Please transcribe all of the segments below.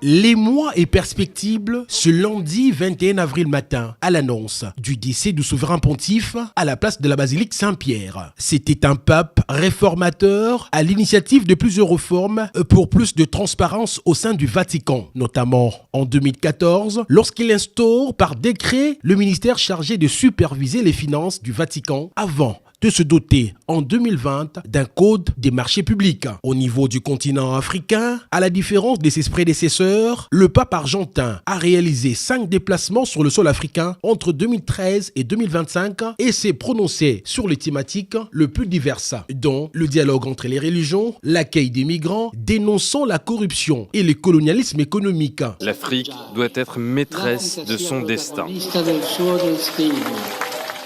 Les mois et perspectives ce lundi 21 avril matin à l'annonce du décès du souverain pontife à la place de la basilique Saint-Pierre. C'était un pape réformateur à l'initiative de plusieurs réformes pour plus de transparence au sein du Vatican, notamment en 2014 lorsqu'il instaure par décret le ministère chargé de superviser les finances du Vatican avant de se doter en 2020 d'un code des marchés publics. Au niveau du continent africain, à la différence de ses prédécesseurs, le pape argentin a réalisé 5 déplacements sur le sol africain entre 2013 et 2025 et s'est prononcé sur les thématiques le plus diverses, dont le dialogue entre les religions, l'accueil des migrants, dénonçant la corruption et le colonialisme économique. L'Afrique doit être maîtresse de son destin.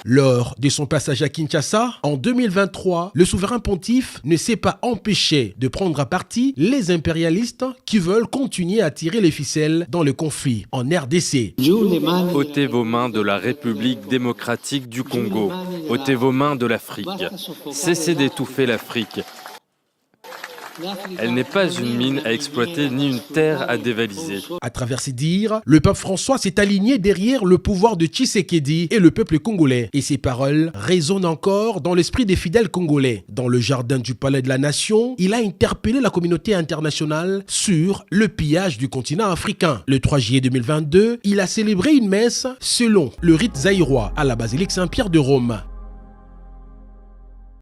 Lors de son passage à Kinshasa, en 2023, le souverain pontife ne s'est pas empêché de prendre à partie les impérialistes qui veulent continuer à tirer les ficelles dans le conflit en RDC. Ôtez vos mains de la République démocratique du Congo. Ôtez vos mains de l'Afrique. Cessez d'étouffer l'Afrique. Elle n'est pas une mine à exploiter ni une terre à dévaliser. À travers ses dires, le pape François s'est aligné derrière le pouvoir de Tshisekedi et le peuple congolais. Et ses paroles résonnent encore dans l'esprit des fidèles congolais. Dans le jardin du Palais de la Nation, il a interpellé la communauté internationale sur le pillage du continent africain. Le 3 juillet 2022, il a célébré une messe selon le rite zaïrois à la basilique Saint-Pierre de Rome.